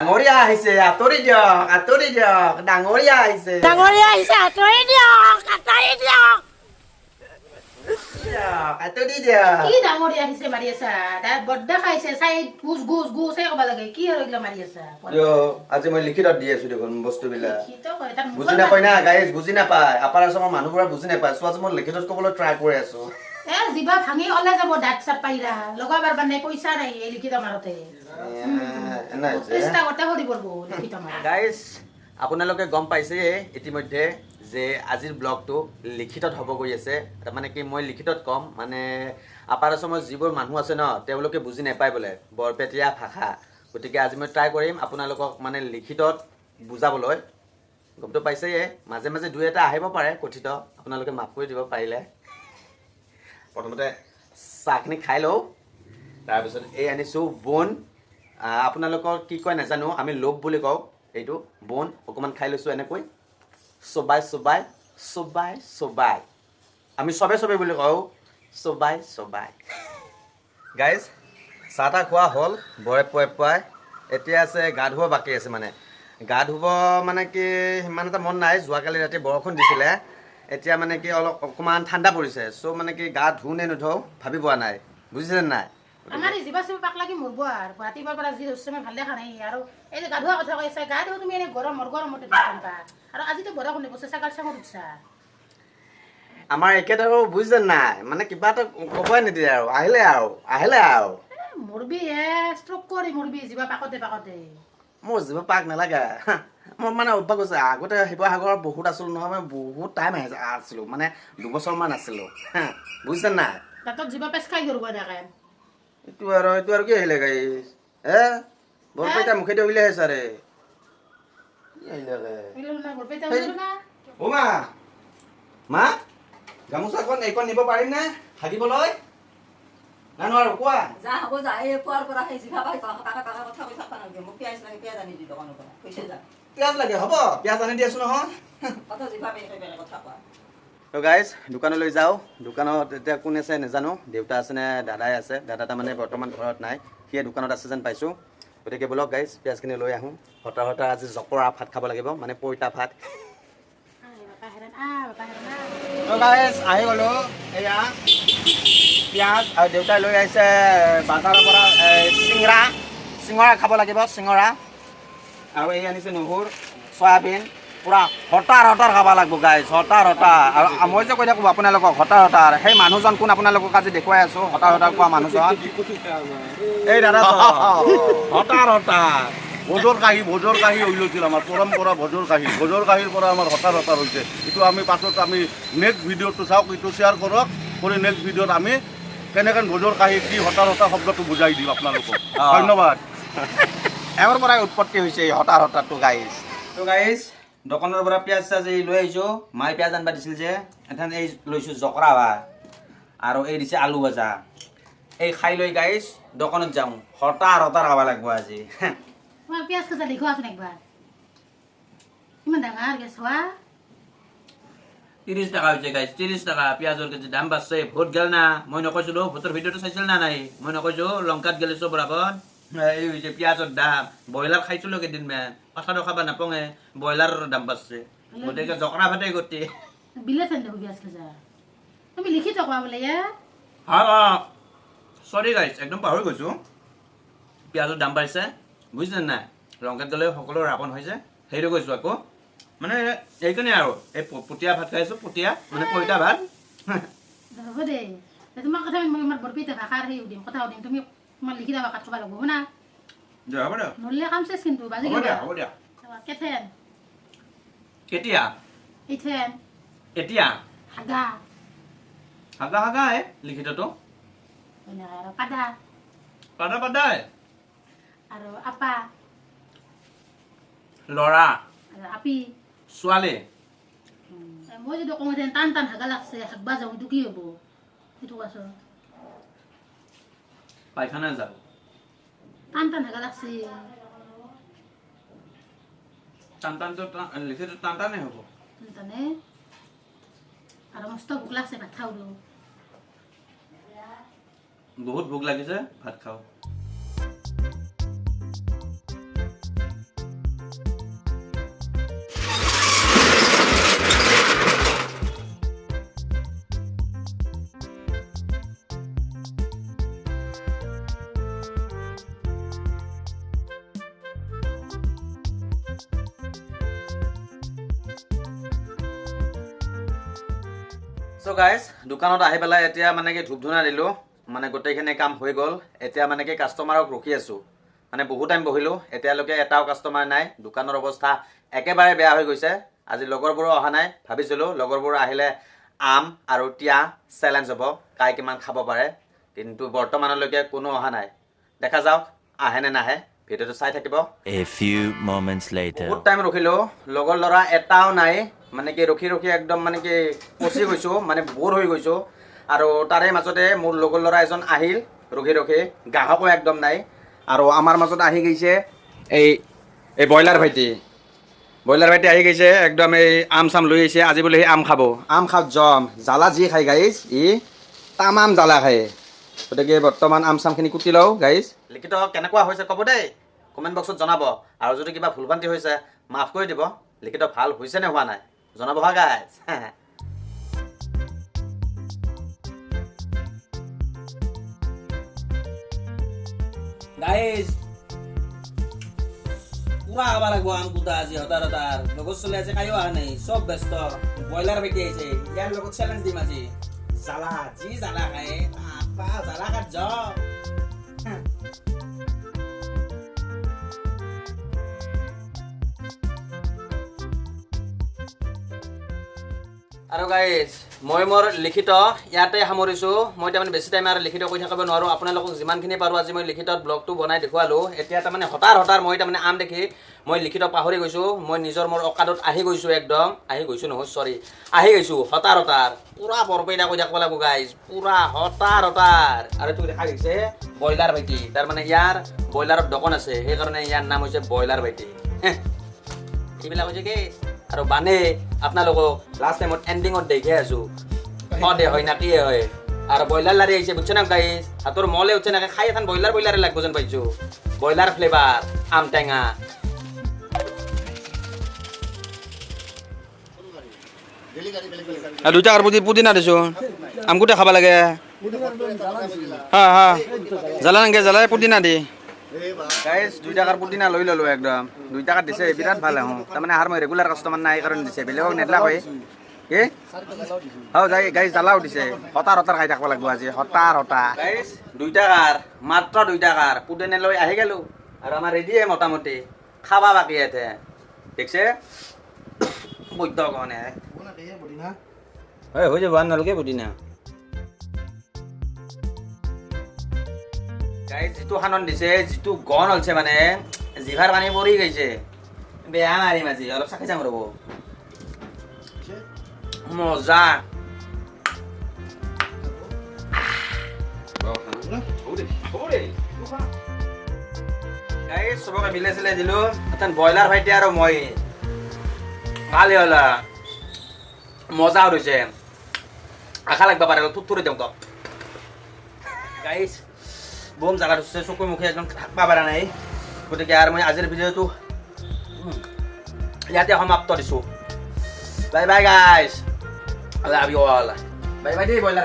ডাঙৰীয়া আহিছে আঁতৰি দিয়ক ডাঙৰীয়া আহিছে আঁতৰি দিয়ক আঁতৰি দিয়ক কি ডাঙৰীয়া আহিছে মাৰি আছা বড্ডা খাইছে চাই গুছ গুছ গুছ এই ক'ব লাগে কি আৰু এইগিলা মাৰি আছা আজি মই লিখিতত দি আছো দেখোন বস্তুবিলাক বুজি নাপায় না গাইজ বুজি নাপায় আপাৰ আছামৰ মানুহবোৰে বুজি নাপায় চোৱাচোন মই লিখিতত ক'বলৈ ট্ৰাই কৰি আছো জিভা ভাঙি ওলাই যাব দাঁত চাত পাৰিলা লগাবাৰ মানে পইচা নাই এই লিখিত মাৰোতে চেষ্টা কৰতে কৰি পৰব লিখিত মাৰা গাইজ আপোনালোকে গম পাইছে ইতিমধ্যে যে আজিৰ ব্লগটো লিখিতত হ'ব গৈ আছে তাৰমানে কি মই লিখিতত ক'ম মানে আপাৰ আছামৰ যিবোৰ মানুহ আছে ন তেওঁলোকে বুজি নাপায় বোলে বৰপেটীয়া ভাষা গতিকে আজি মই ট্ৰাই কৰিম আপোনালোকক মানে লিখিতত বুজাবলৈ গমটো পাইছে মাজে মাজে দুই এটা আহিব পাৰে কথিত আপোনালোকে মাফ কৰি দিব পাৰিলে প্ৰথমতে চাহখিনি খাই লওঁ তাৰপিছত এই আনিছোঁ বোন আপোনালোকৰ কি কয় নাজানো আমি লোভ বুলি কওঁ এইটো বোন অকণমান খাই লৈছোঁ এনেকৈ চবাই চবাই চবাই চবাই আমি চবে চবে বুলি কওঁ চবাই চবাই গাইজ চাহ তাহ খোৱা হ'ল বৰে পুৱাই এতিয়া আছে গা ধুব বাকী আছে মানে গা ধুব মানে কি সিমান এটা মন নাই যোৱাকালি ৰাতি বৰষুণ দিছিলে এতিয়া মানে কি অকণমান ঠাণ্ডা পৰিছে চ' মানে কি গা ধুও নে নুধুও ভাবি পোৱা নাই বুজিছে নাই আমাৰ জিভা চিভা পাক লাগি মৰব আৰু ৰাতিপুৱাৰ পৰা যি হৈছে মই ভাল দেখা নাই আৰু এই যে গা ধোৱা কথা কৈছা গা ধোৱা তুমি এনেই গৰমতে ধুবা আৰু আজিতো বৰষুণ দিব চেঁচা চাঙত উঠছা আমাৰ একেটাও বুজিছে নাই মানে কিবা এটা ক'বই নিদিয়ে আৰু আহিলে আৰু মৰবি ষ্ট্ৰক কৰি মৰবি জিভা পাকতে মোৰ জিভা পাক নালাগে মই মানে অভ্যাস হৈছে আগতে শিৱসাগৰত বহুত আছিলোঁ নহয় মই বহুত টাইম আছিলোঁ মানে দুবছৰমান আছিলোঁ বুজিছে নাই তাতত জিভা পেচ খাই গ'ল এনেকৈ এইটো আৰু কি আহিলে গাইজ বৰপেটা মুখেদি উলিয়াই আছে আৰে কি আহিলে মা গামোচাখন এইখন নিব পাৰিম নে থাকিবলৈ না নোৱাৰো কোৱা যা হ'ব যা এই কোৱাৰ পৰা সেই জিভা পাই কাকা কথা কৈ থাকবা নালাগে মোক পিয়াজ লাগে পিয়াজ আনি দি দোকানৰ পৰা কৈছে যা পিঁয়াজ লাগে হ'ব পিঁয়াজ আনি দি আছো নহয় কত জিভা পাই বেলেগ কথা কোৱা তো গাইজ দোকানলৈ যাওঁ দোকানত এতিয়া কোন আছে নাজানো দেউতা আছে নে দাদাই আছে দাদা তাৰমানে বৰ্তমান ঘৰত নাই সিয়ে দোকানত আছে যেন পাইছোঁ গতিকে ব'লক গাইজ পিঁয়াজখিনি লৈ আহোঁ হতা আজি জকৰা ভাত খাব লাগিব মানে পইতা ভাত তো গাইজ আহি গ'লোঁ এয়া পিঁয়াজ আৰু দেউতাই লৈ আহিছে বাজাৰৰ পৰা চিঙৰা খাব লাগিব চিঙৰা আৰু এই আনিছে নহৰু চয়াবিন পুৰা হটাৰ খাব লাগিব গাইজ হটাৰ আৰু মই যে কৈ থাকোঁ আপোনালোকক হটাৰ সেই মানুহজন কোন আপোনালোকক আজি দেখুৱাই আছোঁ হটাৰ কোৱা মানুহজন এই দাদা হটাৰ ভোজৰ কাঁহী ওলাইছিল আমাৰ পৰম্পৰা ভোজৰ কাঁহীৰ পৰা আমাৰ হটাৰ হৈছে এইটো আমি পাছত আমি নেক্সট ভিডিঅ'টো চাওক এইটো শ্বেয়াৰ কৰক কৰি নেক্সট ভিডিঅ'ত আমি কেনেকৈ ভোজৰ কাঁহী কি হটাৰ শব্দটো বুজাই দিম আপোনালোকক ধন্যবাদ এওঁৰ পৰাই উৎপত্তি হৈছে এই হটাৰটো গাইজ তো গাইজ দোকানৰ পৰা পিঁয়াজ চিয়াজ এই লৈ আহিছোঁ মায়ে পিঁয়াজ আনিব দিছিল যে এখন এই লৈছোঁ জকৰা ভাত আৰু এই দিছে আলু ভাজা এই খাই লৈ গাইজ দোকানত যাওঁ হটাৰ খাব লাগিব আজি তোমাৰ পিঁয়াজ খাজা দেখুৱাচোন একবাৰ ইমান ডাঙৰ গেছ হোৱা 30 টাকা হৈছে গাইজ 30 টাকা পিঁয়াজৰ কেজি দাম বাঢ়ছে ভোট গেল না মই নকৈছিলোঁ ভোটৰ ভিডিঅ'টো চাইছিল না নাই মই নকৈছোঁ লংকাত গেলে চবৰ আগত এই হৈছে পিঁয়াজৰ দাম ব্ৰইলাৰ খাইছিলোঁ কেইদিনমান পাছতো খাব নাপাওঁহে ব্ৰইলাৰৰ দাম বাঢ়ছে গতিকে জকৰা ভাতেই গতি বিলেত হেন দেখো পিঁয়াজ খাজা তুমি লিখি থকা বোলে চৰি গাইজ একদম পাহৰি গৈছোঁ পিঁয়াজৰ দাম বাঢ়িছে বুজিছে নাই লংকাত গ'লে সকলো ৰাৱণ হৈছে সেইটো কৈছোঁ আকৌ মানে এইকাৰণে আৰু এই পতীয়া ভাত খাইছোঁ পতীয়া মানে পইতা ভাত হ'ব দে তোমাৰ কথা মই আমাৰ বৰপেটা ভাষাৰ সেই সুধিম কথা সুধিম তুমি তোমাৰ লিখি থকা কাট খাব লাগিব না হ'ব দে নললে কাম চেচ কিন্তু বাজি হ'ব দিয়া কেথেন কেতিয়া ইথেন এতিয়া হাগা হাগা লিখিতটো আৰু পাদা পাদাই আৰু আপা ল'ৰা আৰু আপি ছোৱালী মই যদি কওঁ টান হাগা লাগছে হাগবা যাওঁ এইটো কি হ'ব সেইটো কোৱাচোন পায়খানা যাওঁ টান হাগা লাগছে লিখিত টানটানে হ'ব টানে আৰু মস্ত ভোক লাগছে ভাত খাওঁ বহুত ভোক লাগিছে ভাত খাওঁ চ' গাইজ দোকানত আহি পেলাই এতিয়া মানে কি ধূপ ধূনা দিলোঁ মানে গোটেইখিনি কাম হৈ গ'ল এতিয়া মানে কি কাষ্টমাৰক ৰখি আছোঁ মানে বহুত টাইম বহিলোঁ এতিয়ালৈকে এটাও কাষ্টমাৰ নাই দোকানৰ অৱস্থা একেবাৰে বেয়া হৈ গৈছে আজি লগৰবোৰো অহা নাই ভাবিছিলোঁ লগৰবোৰ আহিলে আম আৰু তিয়া চেলেঞ্জ হ'ব কাই কিমান খাব পাৰে কিন্তু বৰ্তমানলৈকে কোনো অহা নাই দেখা যাওক আহে নে নাহে ভিডিঅ'টো চাই থাকিব A few moments later. বহুত টাইম ৰখিলোঁ লগৰ ল'ৰা এটাও নাই মানে কি ৰখি ৰখি একদম মানে কি পচি গৈছোঁ মানে বৰ হৈ গৈছোঁ আৰু তাৰে মাজতে মোৰ লগৰ ল'ৰা এজন আহিল ৰখি ৰখি গ্ৰাহকো একদম নাই আৰু আমাৰ মাজত আহি গৈছে এই ব্ৰইলাৰ ভাইটি আহি গৈছে একদম এই আম চাম লৈ আহিছে আজি বোলে সি আম খাব আম খাওক জম জ্বালা যি খাই গাইজ ই তামাম জ্বালা খায় গতিকে বৰ্তমান আম চামখিনি কুটি লওঁ গাইজ লিখিত কেনেকুৱা হৈছে ক'ব দেই কমেণ্ট বক্সত জনাব আৰু যদি কিবা ভুল ভ্ৰান্তি হৈছে মাফ কৰি দিব লিখিত ভাল হৈছে নে হোৱা নাই জনাব হা গাইজ গাইজ পুৰা খাব লাগিব আম কুটা আজি হতাৰ লগত চলি আছে কাইও অহা নাই চব ব্যস্ত ব্ৰইলাৰ বেটি আহিছে ইয়াৰ লগত চেলেঞ্জ দিম আজি জ্বালা যি জ্বালা খায় আপা জ্বালা খাত যাওঁ আৰু গাইজ মই মোৰ লিখিত ইয়াতে সামৰিছোঁ মই তাৰমানে বেছি টাইম আৰু লিখিত কৈ থাকিব নোৱাৰোঁ আপোনালোকক যিমানখিনি পাৰোঁ আজি মই লিখিতত ব্লগটো বনাই দেখুৱালোঁ এতিয়া তাৰমানে হতাৰ মই তাৰমানে আম দেখি মই লিখিত পাহৰি গৈছোঁ মই নিজৰ মোৰ অকাদত আহি গৈছোঁ একদম আহি গৈছোঁ হতাৰ পুৰা বৰপেইটা কৈ থাকিব লাগিব গাইজ পুৰা হতাৰ আৰু এইটো দেখা গৈছে ব্ৰইলাৰ ভাইটি তাৰমানে ইয়াৰ ব্ৰইলাৰৰ দোকান আছে সেইকাৰণে ইয়াৰ নাম হৈছে ব্ৰইলাৰ ভাইটি এইবিলাক হৈছে কি আৰু বানে আপোনালোকক লাষ্ট টাইমত এণ্ডিঙত দেখি আছোঁ সদে হয় না কি হয় আৰু ব্ৰইলাৰ লাৰি আহিছে বুজিছে না গাইজ হাতৰ মলে উঠছে নাকি খাই এখন ব্ৰইলাৰে লাগব যেন পাইছোঁ ব্ৰইলাৰ ফ্লেভাৰ আম টেঙা আৰু দুটা পুদিনা দিছোঁ আমকুটা খাব লাগে হা জ্বালা নাংগে জ্বালাই পুদিনা দি গাইজ 2 টাকাৰ পুদিনা লৈ ল'লোঁ একদম 2 টাকাত দিছে বিৰাট ভাল আহোঁ তাৰমানে আৰু মই ৰেগুলাৰ কাষ্টমাৰ নাই সেইকাৰণে দিছে বেলেগক নেদলা হয় কি যাই গাইজ জ্বালাও দিছে হতাৰ খাই থাকিব লাগিব আজি হতাৰ গাইজ 2 টাকাৰ মাত্ৰ 2 টাকাৰ পুদিনা লৈ আহি গ'লোঁ আৰু আমাৰ ৰেডিয়ে মোটামুটি খাবা বাকী ইয়াতে দেখছে বৈদ্য কণে হৈ যাব নালাগে পুদিনা গাইজ যিটো সানন দিছে যিটো গণ হৈছে মানে জিভাৰ পানী পৰি গৈছে বেয়া মাৰিম আজি অলপ চাকি চাম ৰ'ব মজা গাইজ চবকে মিলাই চিলাই দিলোঁ এখন ব্ৰইলাৰ ভাইটি আৰু মই ভালে হ'ল মজা হৈছে আশা লাগবা পাৰে থুৰি দিওঁ তক গাইজ বম জাগাত হচ্ছে চকুৰ মুখে একদম থাকবা পাৰা নাই গতিকে আৰু মই আজিৰ ভিডিঅ'টো ইয়াতে সমাপ্ত দিছোঁ bye bye guys love you all bye bye দেই ব্ৰইলাৰ